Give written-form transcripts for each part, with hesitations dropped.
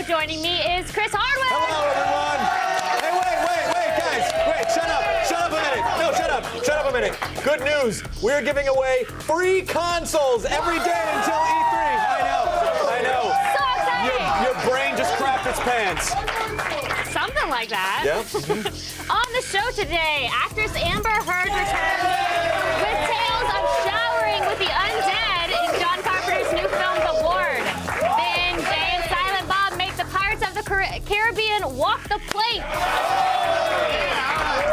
joining me is Chris Hardwick. Hello, everyone. Hey, wait, guys. Wait, shut up. Shut up a minute. No, shut up. Shut up a minute. Good news. We're giving away free consoles every day until E3. I know. So exciting. Your brain just crapped its pants. Something like that. Yep. On the show today, actress Amber Heard returns with tales of showering with the undead in John Carpenter's new film, The Ward. Then Jay and Silent Bob make the Pirates of the Caribbean walk the plank.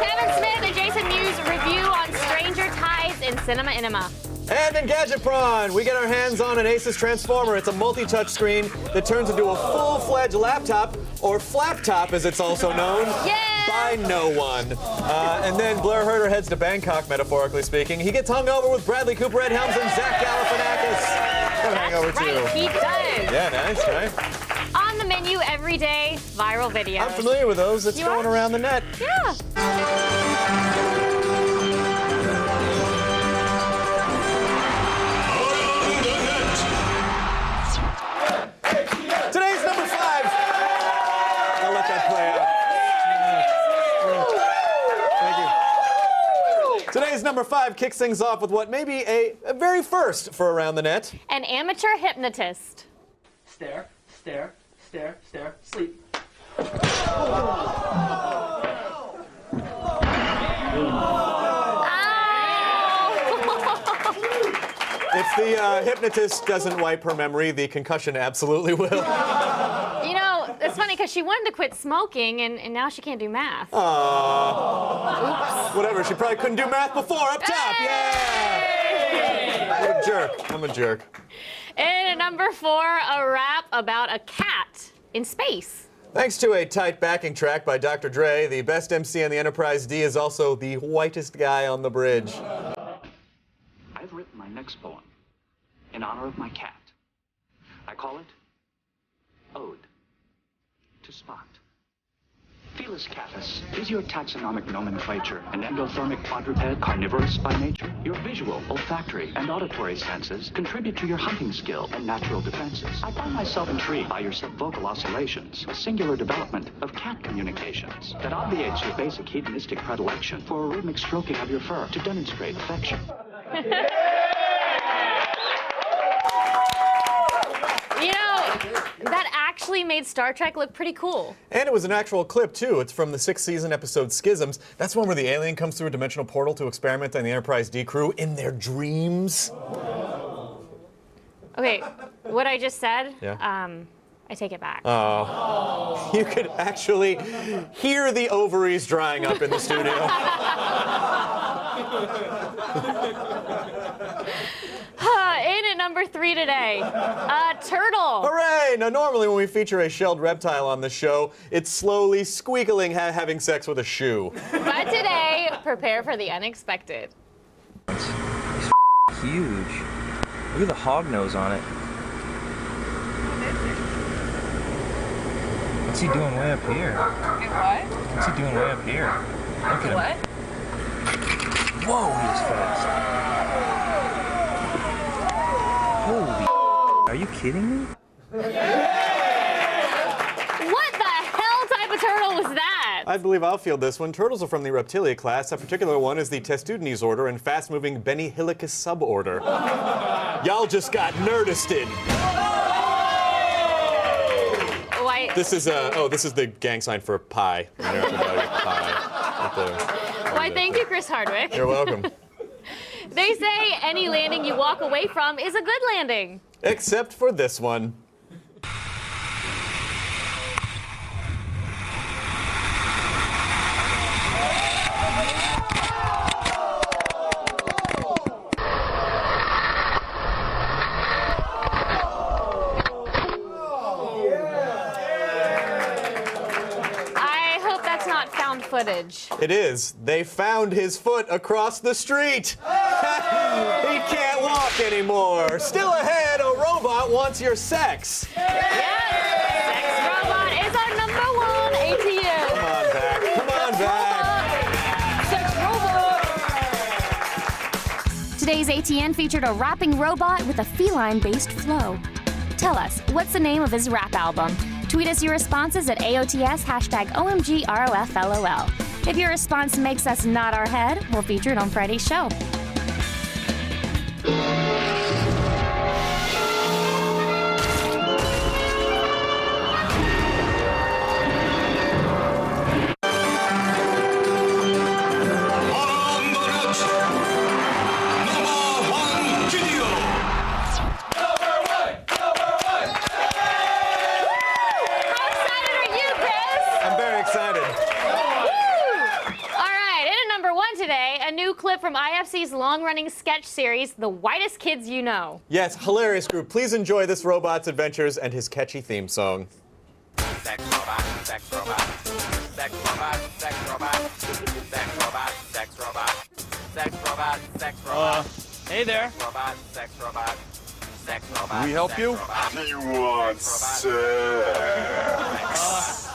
Kevin Smith and Jason Mewes review on Stranger Tides in Cinema Enema. And in Gadget Prawn, we get our hands on an Asus Transformer. It's a multi-touch screen that turns into a full-fledged laptop, or flaptop as it's also known, by no one. And then Blair Herter heads to Bangkok, metaphorically speaking. He gets hung over with Bradley Cooper, Ed Helms, and Zach Galifianakis. From Hangover 2. Right, he does. Yeah, nice, right? On the menu every day, viral videos. I'm familiar with those. It's going around the net. Yeah. Today's number 5. I'll let that play out. Thank you. Today's number 5 kicks things off with what may be a very first for Around the Net. An amateur hypnotist. Stare, stare, stare, stare, sleep. If the hypnotist doesn't wipe her memory, the concussion absolutely will. You know, it's funny because she wanted to quit smoking and now she can't do math. Aww. Whatever, she probably couldn't do math before. Up top, yeah! What a jerk. I'm a jerk. And at number 4, a rap about a cat in space. Thanks to a tight backing track by Dr. Dre, the best MC on the Enterprise D is also the whitest guy on the bridge. I've written my next poem in honor of my cat. I call it Ode to Spot. Felis catus is your taxonomic nomenclature, an endothermic quadruped carnivorous by nature. Your visual, olfactory, and auditory senses contribute to your hunting skill and natural defenses. I find myself intrigued by your subvocal oscillations, a singular development of cat communications that obviates your basic hedonistic predilection for a rhythmic stroking of your fur to demonstrate affection. You know, that actually made Star Trek look pretty cool. And it was an actual clip, too. It's from the 6th season episode Schisms. That's one where the alien comes through a dimensional portal to experiment on the Enterprise D crew in their dreams. Okay, what I just said, Yeah. I take it back. Oh. You could actually hear the ovaries drying up in the studio. In at number 3 today, a turtle. Hooray! Now, normally when we feature a shelled reptile on the show, it's slowly squealing having sex with a shoe. But today, prepare for the unexpected. He's huge. Look at the hog nose on it. What's he doing way up here? What? What's he doing way up here? Look at him. What? Whoa, he's fast. Holy, are you kidding me? What the hell type of turtle was that? I believe I'll field this one. Turtles are from the Reptilia class. That particular one is the Testudines order and fast-moving Benihilicus suborder. Y'all just got nerdisted. Why? This is the gang sign for pie. Why, thank you, Chris Hardwick. You're welcome. They say any landing you walk away from is a good landing. Except for this one. I hope that's not found footage. It is. They found his foot across the street. He can't walk anymore. Still ahead, a robot wants your sex. Yes, Sex Robot is our number 1 ATM. Come on back. Come on back. Sex Robot. Today's ATN featured a rapping robot with a feline-based flow. Tell us, what's the name of his rap album? Tweet us your responses at AOTS #OMGROFLOL. If your response makes us nod our head, we'll feature it on Friday's show. Clip from IFC's long-running sketch series, The Whitest Kids You Know. Yes, hilarious group. Please enjoy this robot's adventures and his catchy theme song. Sex robot, sex robot, sex robot, sex robot, sex robot, sex robot, sex robot, sex robot. Hey there. Robot, sex robot, sex robot. Can we help you? He wants sex.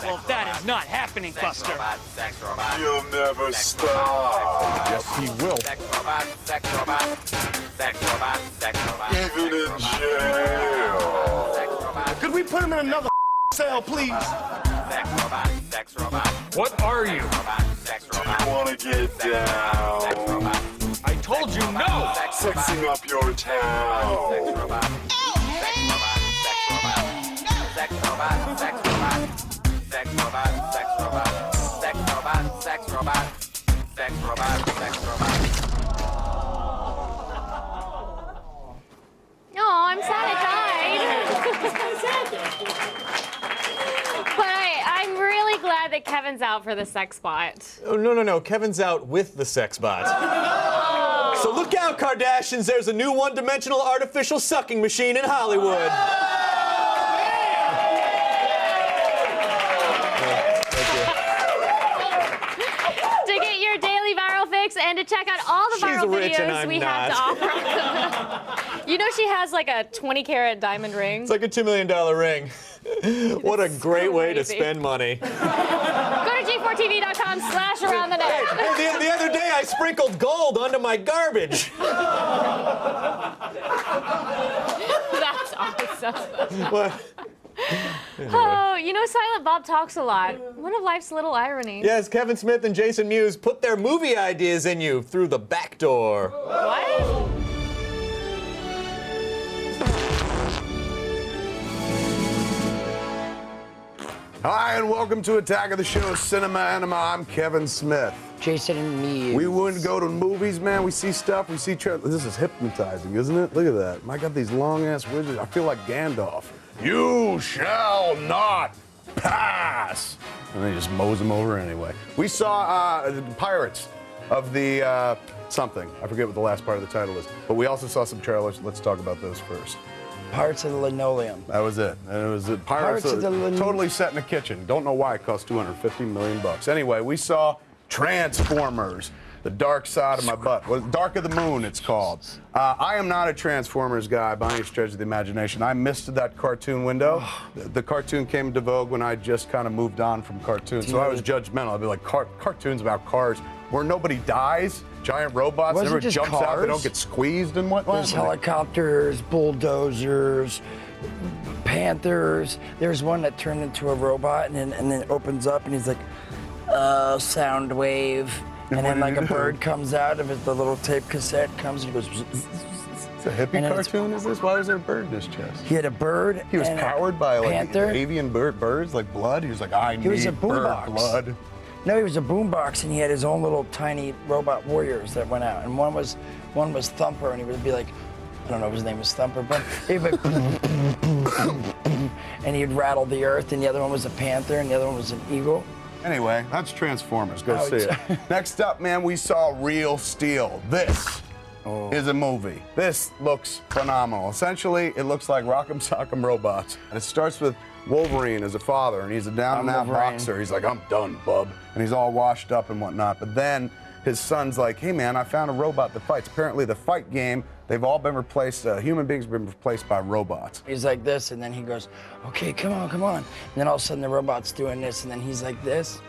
Well, that is not happening, Buster. Sex robot. He'll never stop. Yes, he will. Sex robot, sex robot, sex robot, sex robot. Even in jail. Could we put him in another cell, please? Sex robot, sex robot. What are you? Sex Do robot. you want to get down? Sex robot. I told you no! Sexing up your town. Sex robot. Sex robot, sex robot. Sex robot, sex robot. Sex robot, sex robot. Sex robot, sex robot. Sex robot, sex robot. No, I'm sad it died. But I'm really glad that Kevin's out for the sex bot. Oh, no. Kevin's out with the sex bot. So look out, Kardashians. There's a new one-dimensional artificial sucking machine in Hollywood. To get your daily viral fix and to check out all the viral rich and videos I'm we have to offer. You know she has like a 20-carat diamond ring. It's like a $2 million ring. What a great way to spend money. Go to g4tv.com/aroundthenet. Hey, the other day I sprinkled gold onto my garbage. That's awesome. What? Oh, you know Silent Bob talks a lot. One of life's little irony. Yes, Kevin Smith and Jason Mewes put their movie ideas in you through the back door. What? Hi, and welcome to Attack of the Show Cinema Enema. I'm Kevin Smith. Jason and me. We wouldn't go to movies, man. We see stuff, we see this is hypnotizing, isn't it? Look at that. I got these long-ass wizards. I feel like Gandalf. You shall not pass. And they just mows them over anyway. We saw the Pirates of the something. I forget what the last part of the title is. But we also saw some trailers. Let's talk about those first. Pirates of the Linoleum. That was it. And it was the Pirates of the totally set in a kitchen. Don't know why it cost $250 million. Anyway, we saw Transformers, The Dark Side of My Butt. Well, Dark of the Moon, it's called. I am not a Transformers guy by any stretch of the imagination. I missed that cartoon window. The cartoon came into vogue when I just kind of moved on from cartoons. So I was judgmental. I'd be like, cartoons about cars where nobody dies, giant robots, Wasn't everyone just jumps out, they cars? don't get squeezed and whatnot. There's helicopters, bulldozers, panthers. There's one that turned into a robot and then it opens up and he's like, sound wave. And then like a bird comes out of it, the little tape cassette comes and he goes. It's a hippie cartoon, is this? Why was there a bird in his chest? He had a bird. He was powered by like panther. avian birds, like blood. He was like, I need was a bird boombox. blood. No, he was a boombox and he had his own little tiny robot warriors that went out. And one was Thumper and he would be like, I don't know if his name was Thumper, but he'd be like, and he'd rattle the earth. And the other one was a panther and the other one was an eagle. Anyway, that's Transformers. Go see it. Next up, man, we saw Real Steel. This is a movie. This looks phenomenal. Essentially, it looks like Rock'em Sock'em Robots. And it starts with Wolverine as a father, and he's a down-and-out boxer. He's like, I'm done, bub. And he's all washed up and whatnot. But then his son's like, hey, man, I found a robot that fights. Apparently, the fight game, they've all been replaced, human beings have been replaced by robots. He's like this, and then he goes, okay, come on. And then all of a sudden, the robot's doing this, and then he's like this,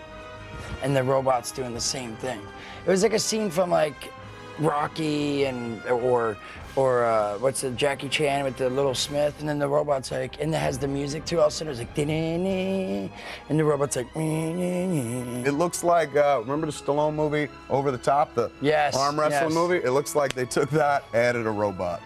and the robot's doing the same thing. It was like a scene from, like, Rocky or what's the Jackie Chan with the little Smith, and then the robot's like, and it has the music too. All of a sudden it's like, and the robot's like, It looks like, remember the Stallone movie, Over the Top, the arm wrestling movie? It looks like they took that, added a robot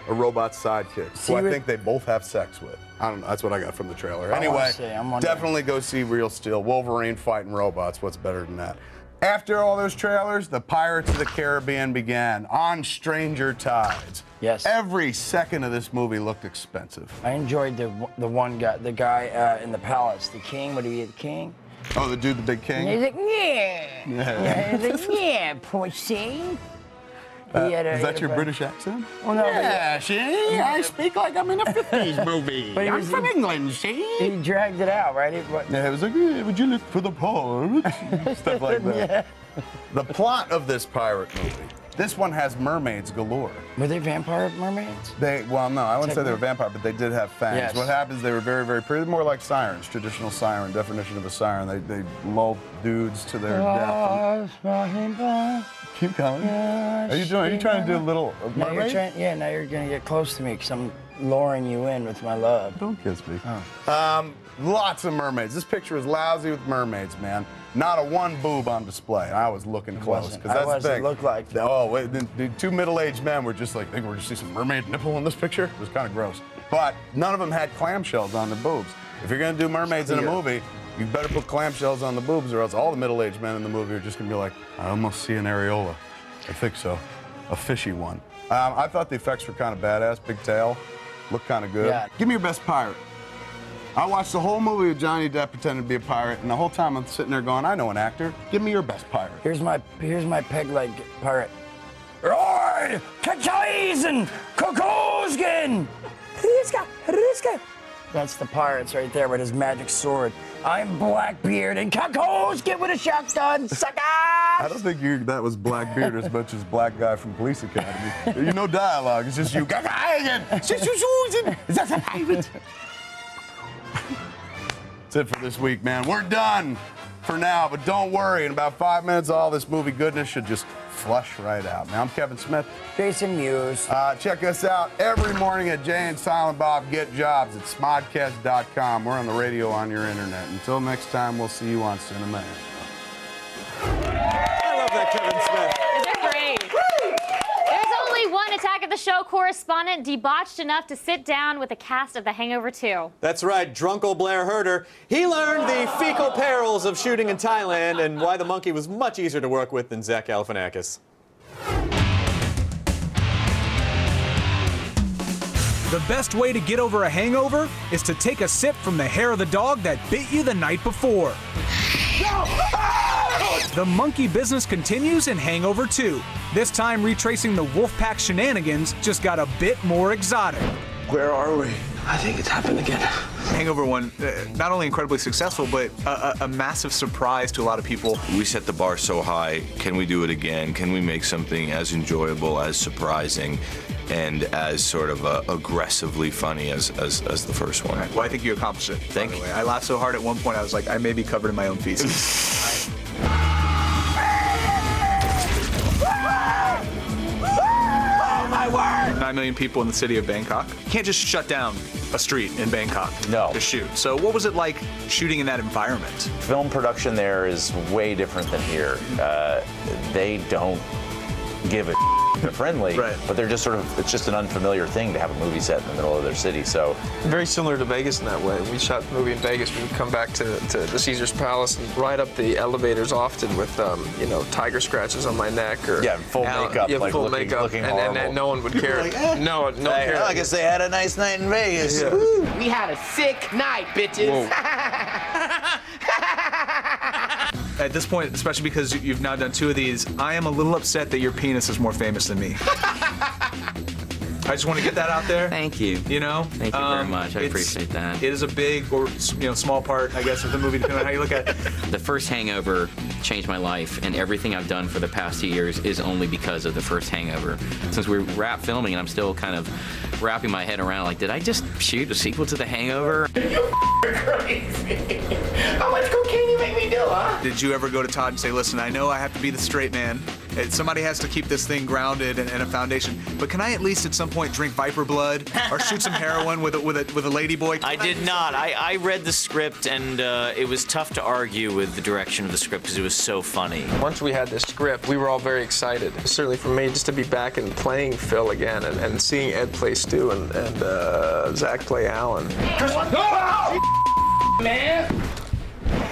sidekick, who I think they both have sex with. I don't know, that's what I got from the trailer. Anyway, definitely go see Real Steel. Wolverine fighting robots, what's better than that? After all those trailers, the Pirates of the Caribbean began on Stranger Tides. Yes. Every second of this movie looked expensive. I enjoyed the one guy, the guy in the palace, the king. What do you, the king? Oh, the dude, the big king? And he's like, yeah. He's like, yeah, poor thing. Is that your British accent? Oh, no, yeah, see? I speak like I'm in a 50s movie. I'm from England, see? He dragged it out, right? Yeah, it was like, hey, would you look for the part? Stuff like that. Yeah. The plot of this pirate movie. This one has mermaids galore. Were they vampire mermaids? Well, no, I wouldn't say they were vampire, but they did have fangs. Yes. What happens, they were very, very pretty. More like sirens, traditional siren, definition of a siren. They lull dudes to their death. Keep going. Are you trying to do a little mermaid? Now you're going to get close to me because I'm luring you in with my love. Don't kiss me. Oh. Lots of mermaids. This picture is lousy with mermaids, man. Not a one boob on display. I was looking close because that's big. It looked like. Oh, wait, the two middle-aged men were just like, they were just see some mermaid nipple in this picture. It was kind of gross. But none of them had clamshells on their boobs. If you're gonna do mermaids in a movie, you better put clamshells on the boobs, or else all the middle-aged men in the movie are just gonna be like, I almost see an areola. I think so. A fishy one. I thought the effects were kind of badass. Big tail. Looked kind of good. Yeah. Give me your best pirate. I watched the whole movie with Johnny Depp pretending to be a pirate, and the whole time I'm sitting there going, I know an actor. Give me your best pirate. Here's my peg leg pirate. Roy! Kachaizen! Kokoskin! Riska! That's the pirates right there with his magic sword. I'm Blackbeard and Kokoskin with a shotgun, sucker! I don't think that was Blackbeard as much as Black Guy from Police Academy. You know dialogue, it's just you. That's it for this week, man. We're done for now, but don't worry. In about 5 minutes, all this movie goodness should just flush right out. Now, I'm Kevin Smith. Jason Mewes. Check us out every morning at Jay and Silent Bob Get Jobs at smodcast.com. We're on the radio, on your internet. Until next time, we'll see you on Cinema. I love that Kevin Smith. They're great. There's only one Attack of the Show correspondent debauched enough to sit down with the cast of The Hangover 2. That's right, Drunkle Blair Herder. He learned the fecal perils of shooting in Thailand and why the monkey was much easier to work with than Zach Galifianakis. The best way to get over a hangover is to take a sip from the hair of the dog that bit you the night before. The monkey business continues in Hangover 2. This time retracing the Wolfpack shenanigans just got a bit more exotic. Where are we? I think it's happened again. Hangover 1, not only incredibly successful, but a massive surprise to a lot of people. We set the bar so high. Can we do it again? Can we make something as enjoyable, as surprising, and as sort of aggressively funny as the first one? Well, I think you accomplished it. Thank you. I laughed so hard at one point, I was like, I may be covered in my own feces. Oh my word! 9 million people in the city of Bangkok. You can't just shut down a street in Bangkok to shoot. So what was it like shooting in that environment? Film production there is way different than here. They don't give a they're friendly, but they're just sort of, it's just an unfamiliar thing to have a movie set in the middle of their city, so. Very similar to Vegas in that way. We shot the movie in Vegas, we would come back to the Caesar's Palace and ride up the elevators often with, tiger scratches on my neck or. Yeah, full makeup, yeah, like full looking makeup, horrible. and no one would care. Like, eh. No one cared. I guess they had a nice night in Vegas. Yeah. We had a sick night, bitches. At this point, especially because you've now done 2 of these, I am a little upset that your penis is more famous than me. I just want to get that out there. Thank you. You know? Thank you very much. I appreciate that. It is a big or small part, I guess, of the movie, depending on how you look at it. The first Hangover changed my life, and everything I've done for the past 2 years is only because of the first Hangover. Since we wrapped filming, and I'm still kind of wrapping my head around, like, did I just shoot a sequel to The Hangover? You crazy. How much cocaine you make me do, huh? Did you ever go to Todd and say, listen, I know I have to be the straight man Somebody has to keep this thing grounded and a foundation. But can I at least at some point drink viper blood or shoot some heroin with a ladyboy? I did not. I read the script, and it was tough to argue with the direction of the script because it was so funny. Once we had this script, we were all very excited. Certainly for me, just to be back and playing Phil again and seeing Ed play Stu and Zach play Alan. Man!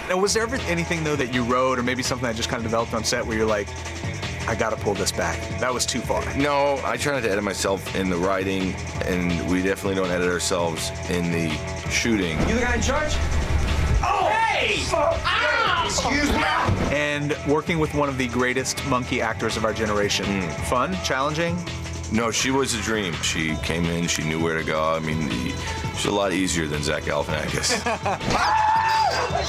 Now, was there ever anything, though, that you wrote or maybe something that just kind of developed on set where you're like, I gotta pull this back? That was too far. No, I try not to edit myself in the writing, and we definitely don't edit ourselves in the shooting. You the guy in charge? Oh, hey! Excuse me! And working with one of the greatest monkey actors of our generation. Fun? Challenging? No, she was a dream. She came in, she knew where to go. I mean, she's a lot easier than Zach Galifianakis.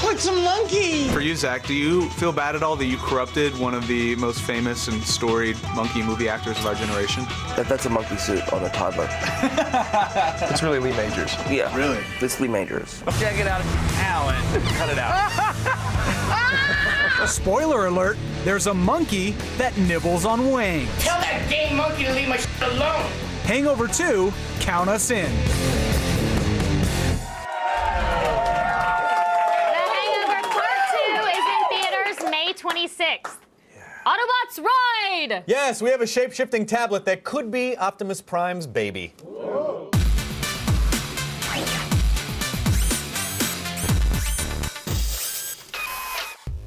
Put some monkey! For you, Zach, do you feel bad at all that you corrupted one of the most famous and storied monkey movie actors of our generation? That's a monkey suit on a toddler. It's really Lee Majors. Yeah. Really? It's Lee Majors. Check it out, Alan. Cut it out. Spoiler alert, there's a monkey that nibbles on wings. Tell that gay monkey to leave my shit alone! Hangover 2, count us in. The Hangover Part 2 is in theaters May 26th. Autobots ride! Yes, we have a shape-shifting tablet that could be Optimus Prime's baby.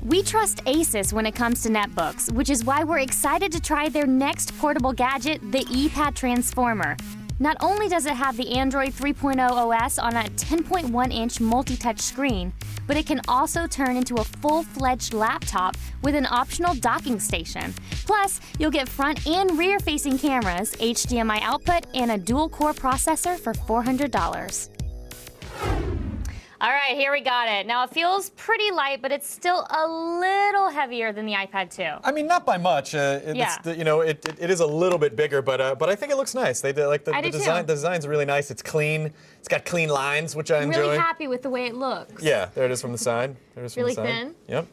We trust Asus when it comes to netbooks, which is why we're excited to try their next portable gadget, the ePad Transformer. Not only does it have the Android 3.0 OS on a 10.1-inch multi-touch screen, but it can also turn into a full-fledged laptop with an optional docking station. Plus, you'll get front and rear-facing cameras, HDMI output, and a dual-core processor for $400. All right, here we got it. Now, it feels pretty light, but it's still a little heavier than the iPad 2. I mean, not by much. It is a little bit bigger, but I think it looks nice. They did, like the design. The design's really nice. It's clean. It's got clean lines, which I enjoy. I'm really happy with the way it looks. Yeah, there it is from the side. Really thin. Yep.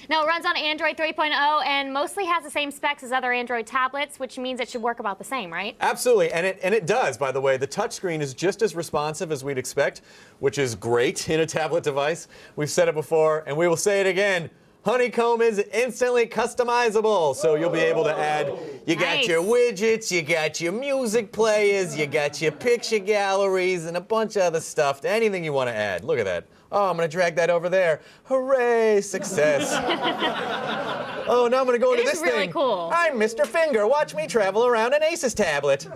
Now, it runs on Android 3.0 and mostly has the same specs as other Android tablets, which means it should work about the same, right? Absolutely, and it does, by the way. The touchscreen is just as responsive as we'd expect, which is great in a tablet device. We've said it before, and we will say it again. Honeycomb is instantly customizable, so you'll be able to add, you got your widgets, you got your music players, you got your picture galleries, and a bunch of other stuff, anything you want to add. Look at that. Oh, I'm going to drag that over there. Hooray, success. Oh, now I'm going to go into this thing. It's really cool. I'm Mr. Finger. Watch me travel around an Asus tablet.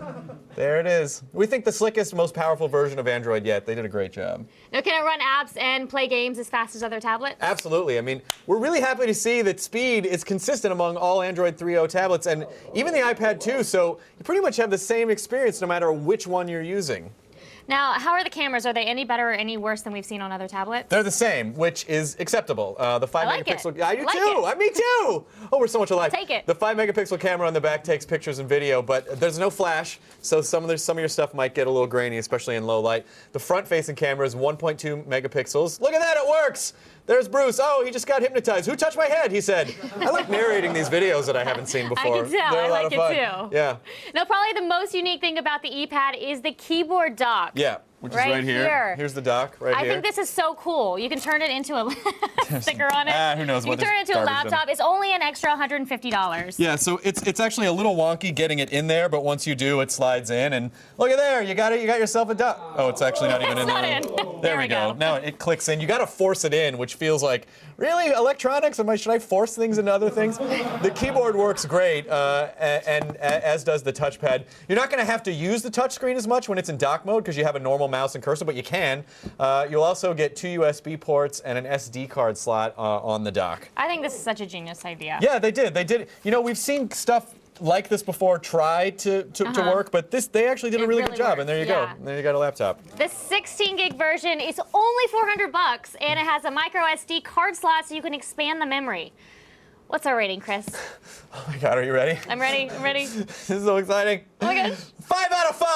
There it is. We think the slickest, most powerful version of Android yet. They did a great job. Now, can it run apps and play games as fast as other tablets? Absolutely. I mean, we're really happy to see that speed is consistent among all Android 3.0 tablets and even the iPad 2, so you pretty much have the same experience no matter which one you're using. Now, how are the cameras? Are they any better or any worse than we've seen on other tablets? They're the same, which is acceptable. The 5 megapixel. I do like too. Me too. Oh, we're so much alike. Take it. The 5 megapixel camera on the back takes pictures and video, but there's no flash, so some of your stuff might get a little grainy, especially in low light. The front-facing camera is 1.2 megapixels. Look at that, it works. There's Bruce. Oh, he just got hypnotized. Who touched my head? He said. I like narrating these videos that I haven't seen before. I can tell. They're a I lot like of fun. it too. Yeah. Now, probably the most unique thing about the ePad is the keyboard dock. Yeah, which is right here. Here's the dock right here. I think this is so cool. You can turn it into a sticker on it. Who knows what You can turn it into a laptop. It's only an extra $150. Yeah, so it's actually a little wonky getting it in there, but once you do, it slides in, and look at there, you got it. You got yourself a dock. Oh, it's actually not even in there. There we go. Now it clicks in. You got to force it in, which feels like really electronics. Should I force things into other things? The keyboard works great, and as does the touchpad. You're not going to have to use the touchscreen as much when it's in dock mode because you have a normal mouse and cursor, but you can. You'll also get 2 USB ports and an SD card slot on the dock. I think this is such a genius idea. Yeah, they did. You know, we've seen stuff like this before try to work, but they actually did a really good job, and there you go. There you got a laptop. The 16 gig version is only $400, and it has a micro SD card slot so you can expand the memory. What's our rating, Chris? Oh my God, are you ready? I'm ready. This is so exciting. Oh my God. 5 out of 5!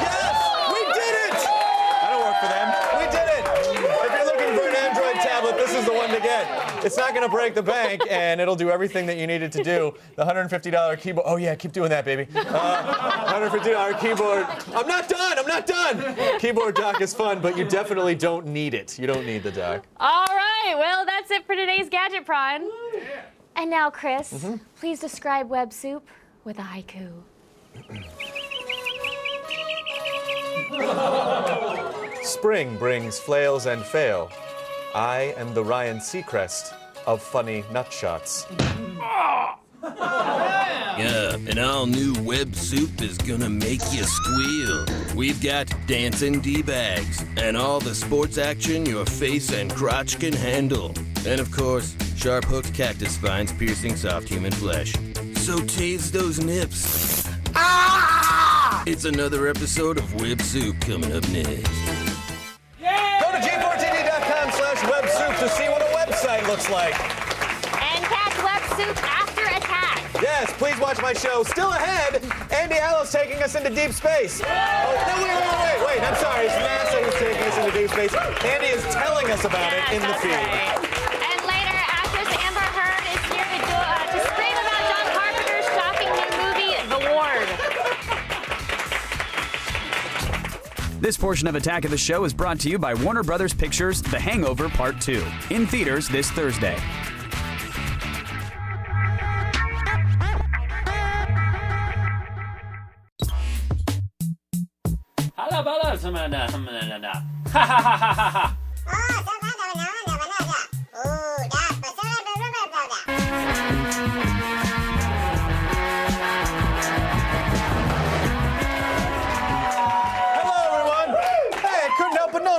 Yes! We did it! I don't work for them. We did it! If you're looking for an Android tablet, this is the one to get. It's not going to break the bank, and it'll do everything that you need it to do. The $150 keyboard. Oh, yeah, keep doing that, baby. $150 keyboard. I'm not done. Keyboard dock is fun, but you definitely don't need it. You don't need the dock. All right, well, that's it for today's Gadget Prawn. And now, Chris, please describe web soup with a haiku. Spring brings flails and fail. I am the Ryan Seacrest of funny nutshots. Yeah, an all-new web soup is gonna make you squeal. We've got dancing D-bags and all the sports action your face and crotch can handle. And of course, sharp-hooked cactus spines piercing soft human flesh. So tase those nips. Ah! It's another episode of Web Soup coming up next. Go to g4tv.com/websoup to see what a website looks like. And catch web soup after attack. Yes, please watch my show. Still ahead, Andy Allo's taking us into deep space. Oh, no, wait. I'm sorry. It's NASA who's taking us into deep space. Andy is telling us about it in the feed. Right. And later, actress Amber Heard is here to scream about John Carpenter's shocking new movie, The Ward. This portion of Attack of the Show is brought to you by Warner Brothers Pictures' The Hangover Part 2, in theaters this Thursday.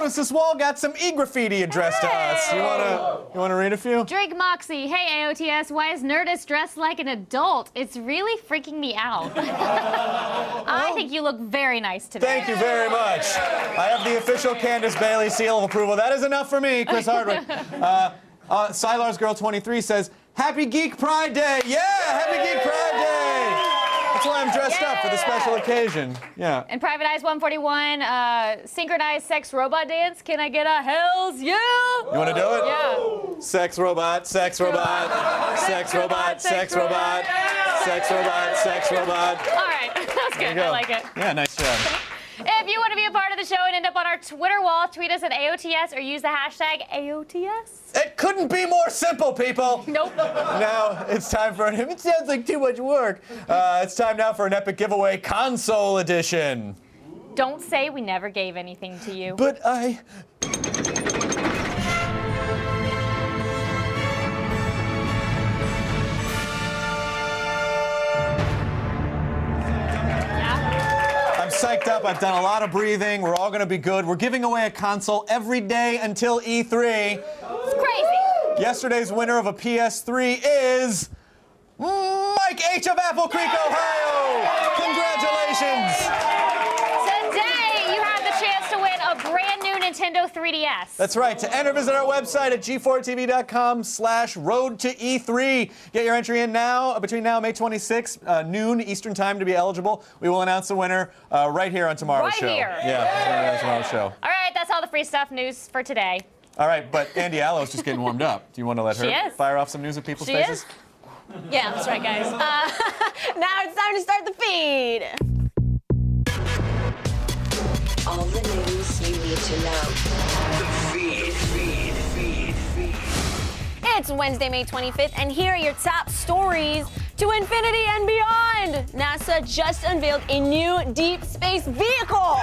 This wall got some e-graffiti addressed to us. You wanna read a few? Drake Moxie, hey AOTS, why is Nerdist dressed like an adult? It's really freaking me out. I think you look very nice today. Thank you very much. I have the official Candace Bailey seal of approval. That is enough for me, Chris Hardwick. Sylar's Girl 23 says, Happy Geek Pride Day. Yeah, Happy Geek Pride Day. That's why I'm dressed up for the special occasion. Yeah. And Private Eyes 141, synchronized sex robot dance. Can I get a hells yeah? You want to do it? Yeah. Sex robot, sex robot, sex robot, sex robot, sex robot, sex robot. All right, that's good. I like it. Yeah, nice job. If you want to be a part of the show and end up on our Twitter wall, tweet us at AOTS or use the hashtag AOTS. It couldn't be more simple, people. Nope. Now it's time for it sounds like too much work. It's time now for an epic giveaway console edition. Don't say we never gave anything to you. But I... I'm psyched up. I've done a lot of breathing. We're all going to be good. We're giving away a console every day until E3. It's crazy. Yesterday's winner of a PS3 is Mike H. of Apple Creek, Ohio. Congratulations. Today, you have the chance to win a brand new Nintendo 3DS. That's right. To enter, visit our website at g4tv.com/road to E3. Get your entry in now, between now and May 26th, noon Eastern time to be eligible. We will announce the winner right here on tomorrow's show. Right here. Yeah, on tomorrow's show. All right, that's all the free stuff news for today. All right, but Andy Allo's just getting warmed up. Do you want to let her fire off some news at people's faces? Yeah, that's right, guys. Now it's time to start the feed. All the news you need to know. The feed. It's Wednesday, May 25th, and here are your top stories to infinity and beyond. NASA just unveiled a new deep space vehicle.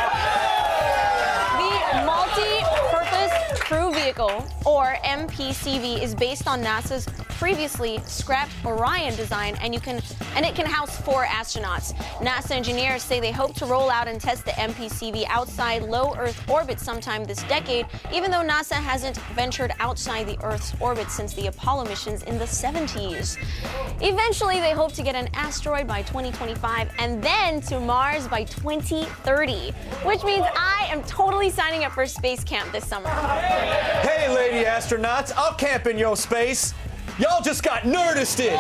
The Multi-Purpose Crew Vehicle, or MPCV, is based on NASA's previously scrapped Orion design, and it can house 4 astronauts. NASA engineers say they hope to roll out and test the MPCV outside low Earth orbit sometime this decade, even though NASA hasn't ventured outside the Earth's orbit since the Apollo missions in the 70s. Eventually, they hope to get an asteroid by 2025 and then to Mars by 2030, which means I am totally signing up for space camp this summer. Hey, lady astronauts, I'll camp in your space. Y'all just got nerdisted.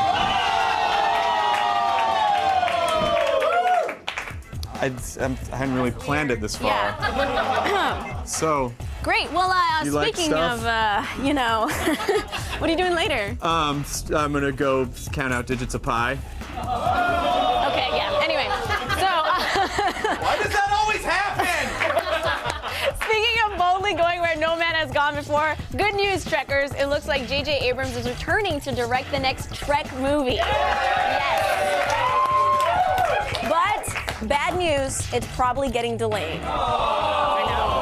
I hadn't really planned it this far. Yeah. So Great. Well, You like speaking stuff? of, you know, what are you doing later? I'm gonna go count out digits of pi. Okay, yeah. Anyway, so. Why does that always happen? Speaking of boldly going where no man has gone before, good news, Trekkers. It looks like J.J. Abrams is returning to direct the next Trek movie. Yes. But bad news, it's probably getting delayed. I know.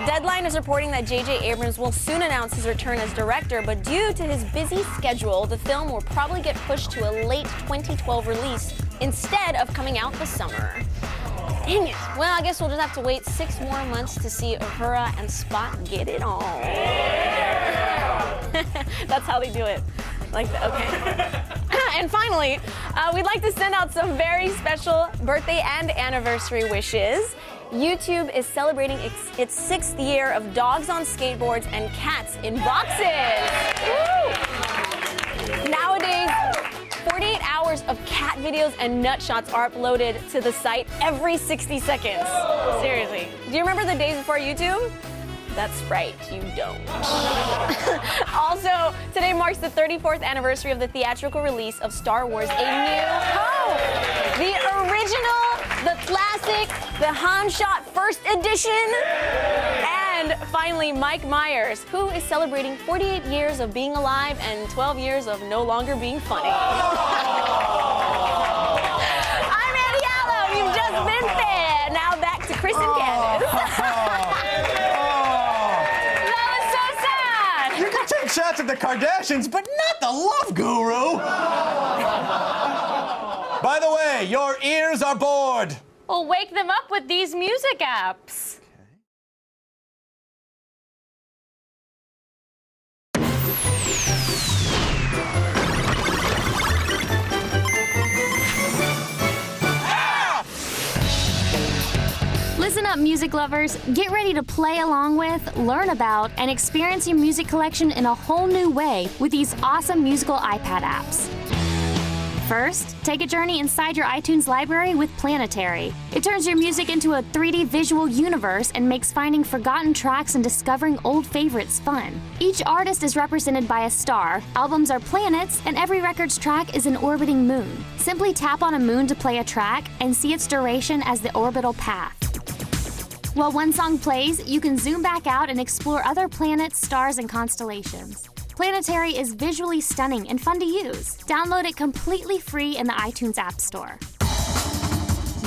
Deadline is reporting that J.J. Abrams will soon announce his return as director, but due to his busy schedule, the film will probably get pushed to a late 2012 release instead of coming out this summer. Dang it. Well, I guess we'll just have to wait 6 more months to see Uhura and Spot get it on. That's how they do it. Like, okay. And finally, we'd like to send out some very special birthday and anniversary wishes. YouTube is celebrating its 6th year of dogs on skateboards and cats in boxes. Woo! Nowadays, 48 hours of cat videos and nut shots are uploaded to the site every 60 seconds. Seriously. Do you remember the days before YouTube? That's right, you don't. Also, today marks the 34th anniversary of the theatrical release of Star Wars: A New Hope. The original, the classic, the Han shot first edition. And finally, Mike Myers, who is celebrating 48 years of being alive and 12 years of no longer being funny. I'm Annie Allo. You've just been fed. Now back to Chris and Candace. You can take shots at the Kardashians, but not the love guru. By the way, your ears are bored. Well, wake them up with these music apps. Listen up, music lovers. Get ready to play along with, learn about, and experience your music collection in a whole new way with these awesome musical iPad apps. First, take a journey inside your iTunes library with Planetary. It turns your music into a 3D visual universe and makes finding forgotten tracks and discovering old favorites fun. Each artist is represented by a star, albums are planets, and every record's track is an orbiting moon. Simply tap on a moon to play a track and see its duration as the orbital path. While one song plays, you can zoom back out and explore other planets, stars, and constellations. Planetary is visually stunning and fun to use. Download it completely free in the iTunes App Store.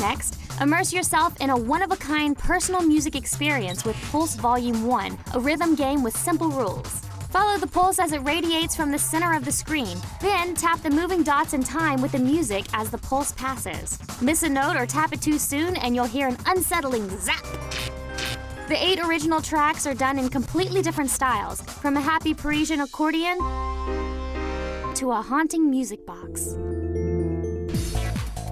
Next, immerse yourself in a one-of-a-kind personal music experience with Pulse Volume 1, a rhythm game with simple rules. Follow the pulse as it radiates from the center of the screen. Then tap the moving dots in time with the music as the pulse passes. Miss a note or tap it too soon and you'll hear an unsettling zap. The 8 original tracks are done in completely different styles, from a happy Parisian accordion to a haunting music box.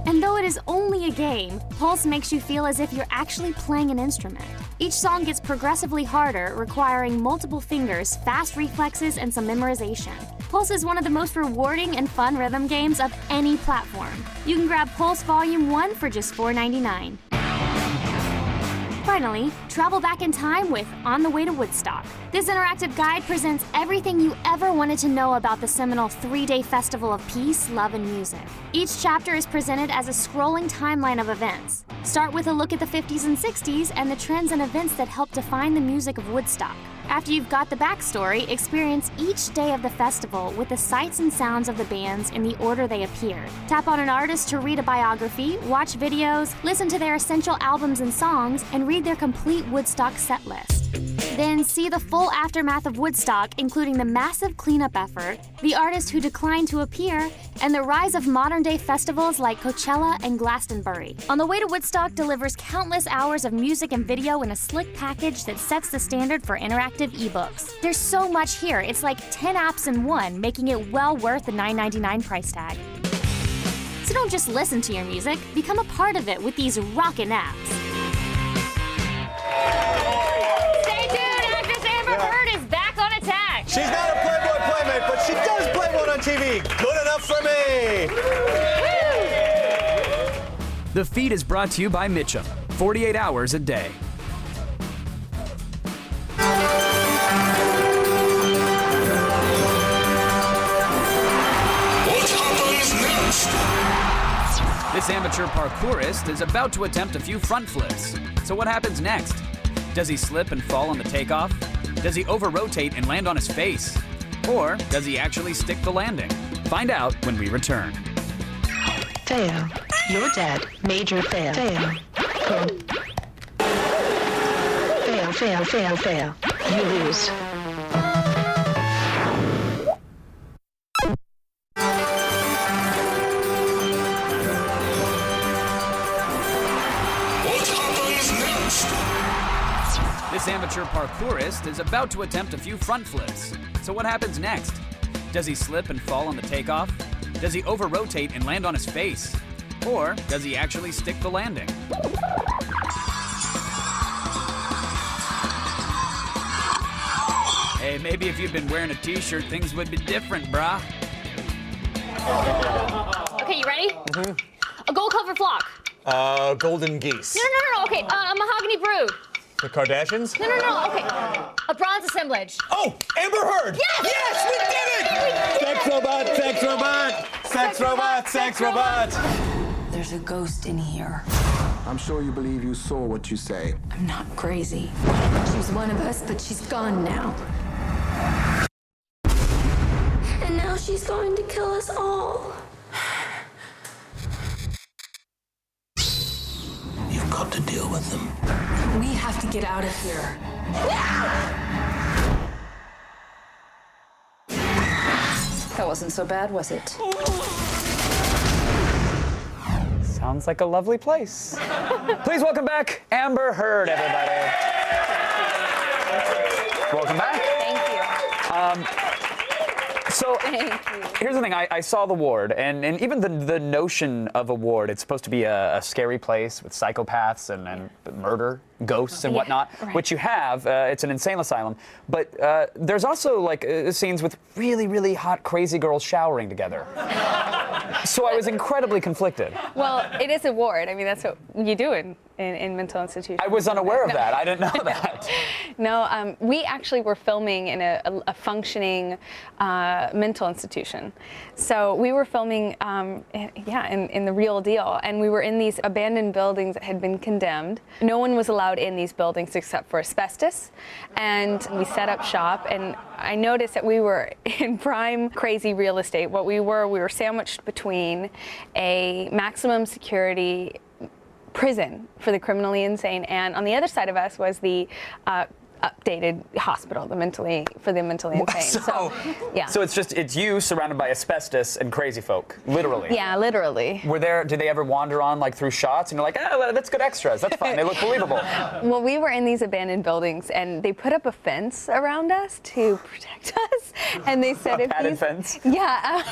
And though it is only a game, Pulse makes you feel as if you're actually playing an instrument. Each song gets progressively harder, requiring multiple fingers, fast reflexes, and some memorization. Pulse is one of the most rewarding and fun rhythm games of any platform. You can grab Pulse Volume 1 for just $4.99. Finally, travel back in time with On the Way to Woodstock. This interactive guide presents everything you ever wanted to know about the seminal 3-day festival of peace, love, and music. Each chapter is presented as a scrolling timeline of events. Start with a look at the 50s and 60s and the trends and events that helped define the music of Woodstock. After you've got the backstory, experience each day of the festival with the sights and sounds of the bands in the order they appeared. Tap on an artist to read a biography, watch videos, listen to their essential albums and songs, and read their complete Woodstock set list. Then see the full aftermath of Woodstock, including the massive cleanup effort, the artists who declined to appear, and the rise of modern-day festivals like Coachella and Glastonbury. On the Way to Woodstock delivers countless hours of music and video in a slick package that sets the standard for interactive ebooks. There's so much here, it's like 10 apps in one, making it well worth the $9.99 price tag. So don't just listen to your music, become a part of it with these rockin' apps. Stay tuned, actress Amber Heard is back on attack. She's not a Playboy Playmate, but she does play one on TV. Good enough for me. The feed is brought to you by Mitchum. 48 hours a day. This amateur parkourist is about to attempt a few front flips. So what happens next? Does he slip and fall on the takeoff? Does he over-rotate and land on his face? Or does he actually stick the landing? Find out when we return. Fail. You're dead. Major fail. Fail. Good. Fail, fail, fail, fail. You lose. This amateur parkourist is about to attempt a few front flips. So what happens next? Does he slip and fall on the takeoff? Does he over-rotate and land on his face? Or does he actually stick the landing? Hey, maybe if you'd been wearing a t-shirt, things would be different, brah. Okay, you ready? Mm-hmm. A gold cover flock. Golden geese. No. Okay, a mahogany brew. The Kardashians? No. Okay, a bronze assemblage. Oh, Amber Heard! Yes, we did it! Sex robot, sex robot, sex robot, sex robot. There's a ghost in here. I'm sure you believe you saw what you say. I'm not crazy. She's one of us, but she's gone now. And now she's going to kill us all. You've got to deal with them. We have to get out of here. That wasn't so bad, was it? Sounds like a lovely place. Please welcome back Amber Heard, everybody. Welcome back. Thank you. So here's the thing, I saw the ward, and even the notion of a ward, it's supposed to be a scary place with psychopaths and murder, ghosts and whatnot, which you have. It's an insane asylum. But there's also like scenes with really, really hot, crazy girls showering together. So I was incredibly conflicted. Well, it is a ward. I mean, that's what you do in mental institutions. I was unaware of that. I didn't know that. No, we actually were filming in a functioning mental institution. So we were filming, in the real deal. And we were in these abandoned buildings that had been condemned. No one was allowed in these buildings except for asbestos. And we set up shop, and I noticed that we were in prime crazy real estate. What we were sandwiched between a maximum security prison for the criminally insane, and on the other side of us was the updated hospital, the mentally insane. So it's you surrounded by asbestos and crazy folk, literally. Yeah, literally. Did they ever wander on like through shots and you're like, that's good extras, that's fine, they look believable? Well, we were in these abandoned buildings, and they put up a fence around us to protect us, and they said a padded fence? Yeah,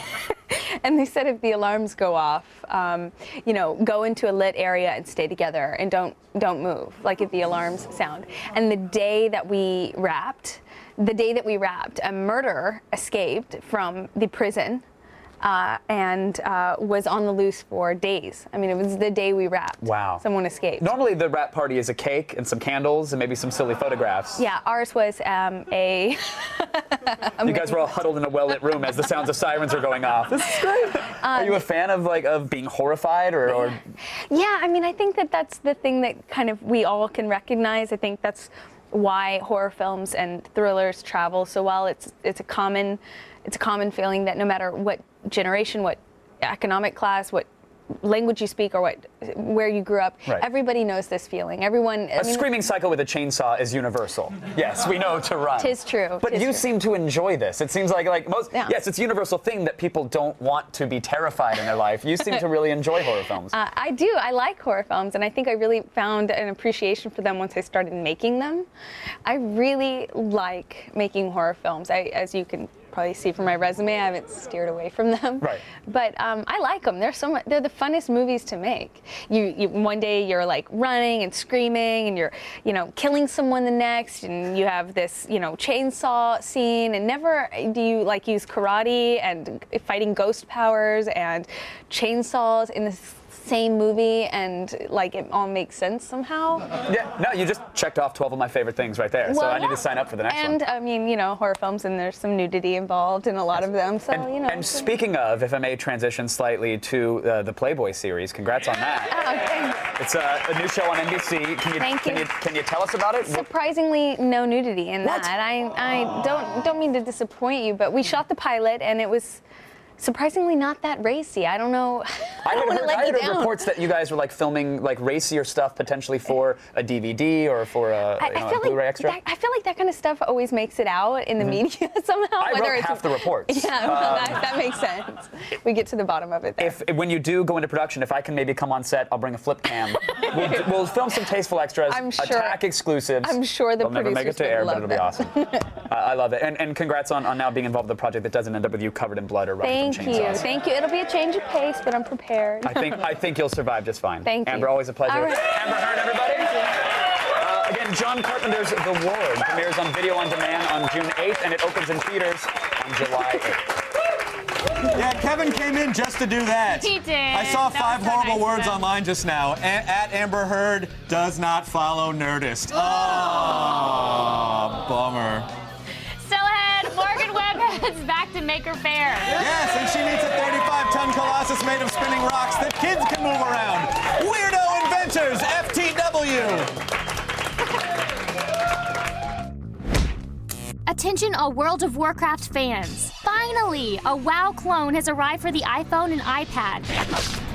and they said if the alarms go off, go into a lit area and stay together and don't move, like if the alarms sound. And the day that we wrapped, a murderer escaped from the prison and was on the loose for days. I mean, it was the day we wrapped. Wow. Someone escaped. Normally the wrap party is a cake and some candles and maybe some silly photographs. Yeah, ours was a... You guys were all huddled in a well-lit room as the sounds of sirens are going off. This is great. Are you a fan of being horrified or? Yeah, I mean, I think that's the thing that kind of we all can recognize. I think that's why horror films and thrillers travel so well. It's a common feeling that no matter what generation, what economic class, what language you speak, or where you grew up, everybody knows this feeling. Everyone. A screaming psycho with a chainsaw is universal. Yes, we know to run. Tis true. But you seem to enjoy this. It seems like most. Yeah. Yes, it's a universal thing that people don't want to be terrified in their life. You seem to really enjoy horror films. I do. I like horror films, and I think I really found an appreciation for them once I started making them. I really like making horror films. As you can probably see from my resume, I haven't steered away from them. Right. But I like them. They're the funnest movies to make. You one day you're like running and screaming, and you're killing someone the next, and you have this chainsaw scene, and never do you use karate and fighting ghost powers and chainsaws in the same movie and like it all makes sense somehow. Yeah, no, you just checked off 12 of my favorite things right there, so I need to sign up for the next one. And I mean, you know, horror films, and there's some nudity involved in a lot of them, so you know. And speaking of, if I may transition slightly to the Playboy series, congrats on that. Okay. It's a new show on NBC. Can you tell us about it? Surprisingly, no nudity in that. I don't mean to disappoint you, but we shot the pilot, and it was surprisingly not that racy. I don't know. I don't want to let you down. Reports that you guys were like filming like racier stuff potentially for a DVD or for a Blu-ray extra. I feel like that kind of stuff always makes it out in the media somehow. I wrote half the reports. Yeah, that makes sense. We get to the bottom of it there. When you do go into production, if I can maybe come on set, I'll bring a flip cam. We'll film some tasteful extras. I'm sure. Attack exclusives. I'm sure the They'll never make it to air, but it'll be awesome. it. I love it. And congrats on now being involved with a project that doesn't end up with you covered in blood or running from chainsaws. Thank you. It'll be a change of pace, but I'm prepared. I think you'll survive just fine. Thank you. Amber, always a pleasure. All right. Amber Heard, everybody. Again, John Carpenter's The Ward premieres on video on demand on June 8th, and it opens in theaters on July 8th. Yeah, Kevin came in just to do that. He did. I saw That 5 was so horrible nice words of him. online just now. At Amber Heard does not follow Nerdist. Oh, bummer. Still ahead, Morgan Webb heads back to make her fair. Yes, and she needs a 35-ton colossus made of spinning rocks that kids can move around. Weirdo Inventors, FTW. Attention all World of Warcraft fans. Finally, a WoW clone has arrived for the iPhone and iPad.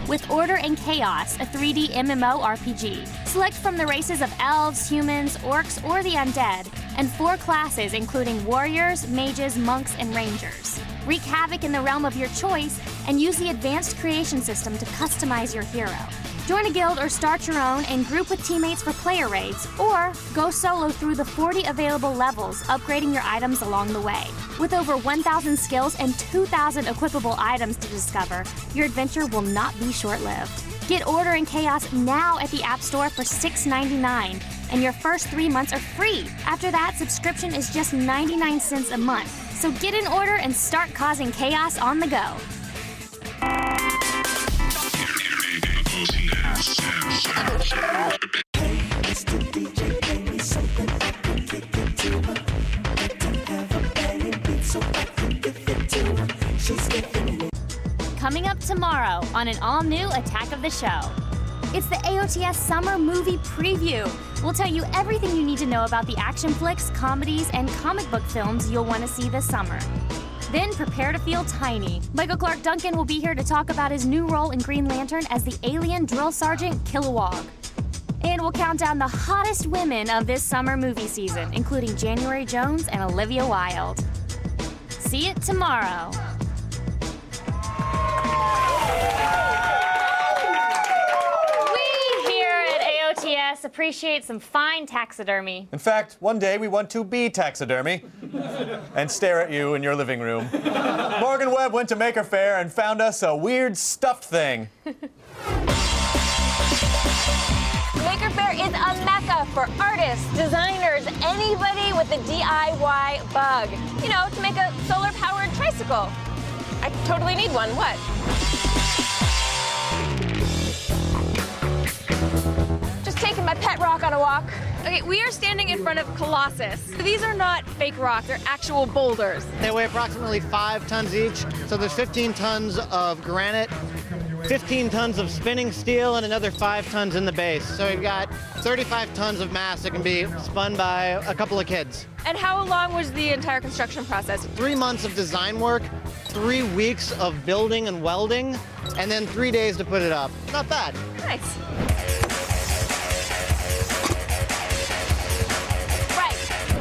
With Order and Chaos, a 3D MMORPG. Select from the races of elves, humans, orcs, or the undead, and 4 classes including warriors, mages, monks, and rangers. Wreak havoc in the realm of your choice, and use the advanced creation system to customize your hero. Join a guild or start your own and group with teammates for player raids, or go solo through the 40 available levels, upgrading your items along the way. With over 1,000 skills and 2,000 equipable items to discover, your adventure will not be short-lived. Get Order and Chaos now at the App Store for $6.99, and your first 3 months are free. After that, subscription is just 99 cents a month. So get in order and start causing chaos on the go. Coming up tomorrow on an all-new Attack of the Show. It's the AOTS Summer Movie Preview. We'll tell you everything you need to know about the action flicks, comedies, and comic book films you'll want to see this summer. Then prepare to feel tiny. Michael Clark Duncan will be here to talk about his new role in Green Lantern as the alien drill sergeant Kilowog. And we'll count down the hottest women of this summer movie season, including January Jones and Olivia Wilde. See it tomorrow. We here at AOTS appreciate some fine taxidermy. In fact, one day we want to be taxidermy and stare at you in your living room. Morgan Webb went to Maker Faire and found us a weird stuffed thing. Maker Faire is a mecca for artists, designers, anybody with a DIY bug. You know, to make a solar-powered tricycle. I totally need one. What? Just taking my pet rock on a walk. Okay, we are standing in front of Colossus. These are not fake rocks, they're actual boulders. They weigh approximately 5 tons each, so there's 15 tons of granite, 15 tons of spinning steel, and another 5 tons in the base. So we've got 35 tons of mass that can be spun by a couple of kids. And how long was the entire construction process? 3 months of design work, 3 weeks of building and welding, and then 3 days to put it up. Not bad. Nice.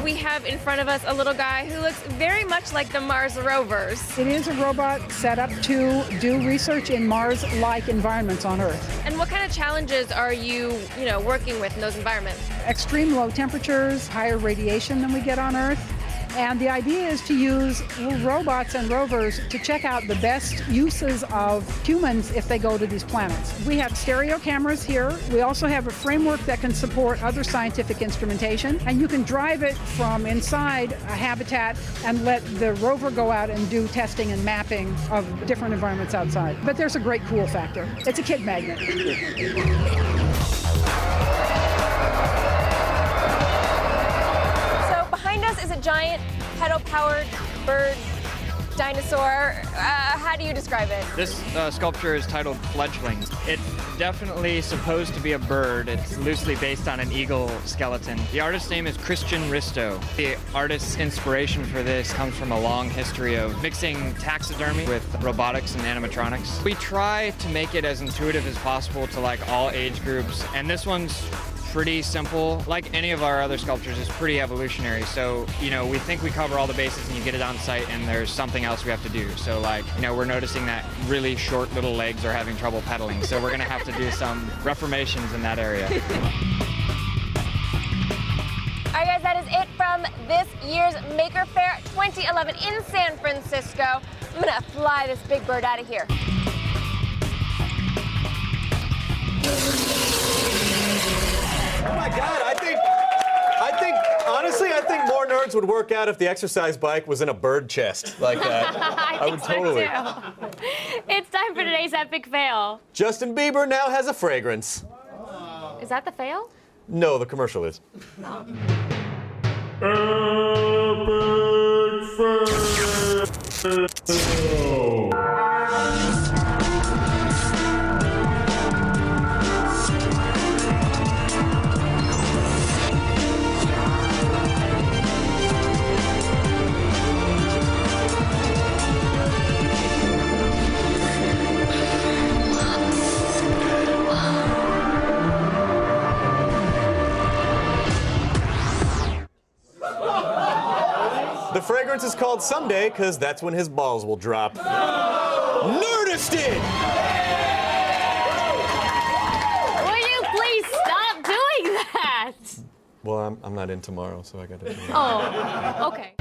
We have in front of us a little guy who looks very much like the Mars rovers. It is a robot set up to do research in Mars-like environments on Earth. And what kind of challenges are you working with in those environments? Extreme low temperatures, higher radiation than we get on Earth, And the idea is to use robots and rovers to check out the best uses of humans if they go to these planets. We have stereo cameras here. We also have a framework that can support other scientific instrumentation. And you can drive it from inside a habitat and let the rover go out and do testing and mapping of different environments outside. But there's a great cool factor. It's a kid magnet. Behind us is a giant pedal-powered bird dinosaur. How do you describe it? This sculpture is titled Fledglings. It's definitely supposed to be a bird. It's loosely based on an eagle skeleton. The artist's name is Christian Risto. The artist's inspiration for this comes from a long history of mixing taxidermy with robotics and animatronics. We try to make it as intuitive as possible to like all age groups, and this one's pretty simple. Like any of our other sculptures, it's pretty evolutionary. So, you know, we think we cover all the bases and you get it on site and there's something else we have to do. So like, you know, we're noticing that really short little legs are having trouble pedaling. So we're gonna have to do some reformations in that area. All right, guys, that is it from this year's Maker Faire 2011 in San Francisco. I'm gonna fly this big bird out of here. Oh my God, honestly, I think more nerds would work out if the exercise bike was in a bird chest like that. I would totally. It's time for today's epic fail. Justin Bieber now has a fragrance. Is that the fail? No, the commercial is. The fragrance is called Someday because that's when his balls will drop. Nerdisted! Will you please stop doing that? Well, I'm not in tomorrow, so I gotta do it. Oh, okay.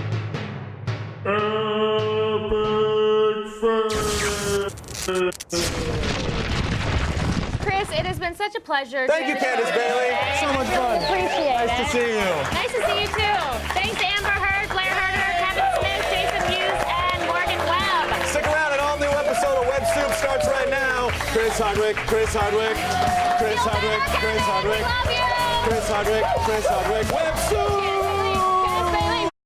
Chris, it has been such a pleasure. Thank you, Candace Bailey. So much fun. Appreciate it. Nice to see you. Nice to see you too. Thanks to Amber Heard, Blair Herder, Kevin Smith, Jason Hughes, and Morgan Webb. Stick around, an all-new episode of Web Soup starts right now. Chris Hardwick, Chris Hardwick, Chris Hardwick, Chris Hardwick, Chris Hardwick, Chris Hardwick, Web Soup!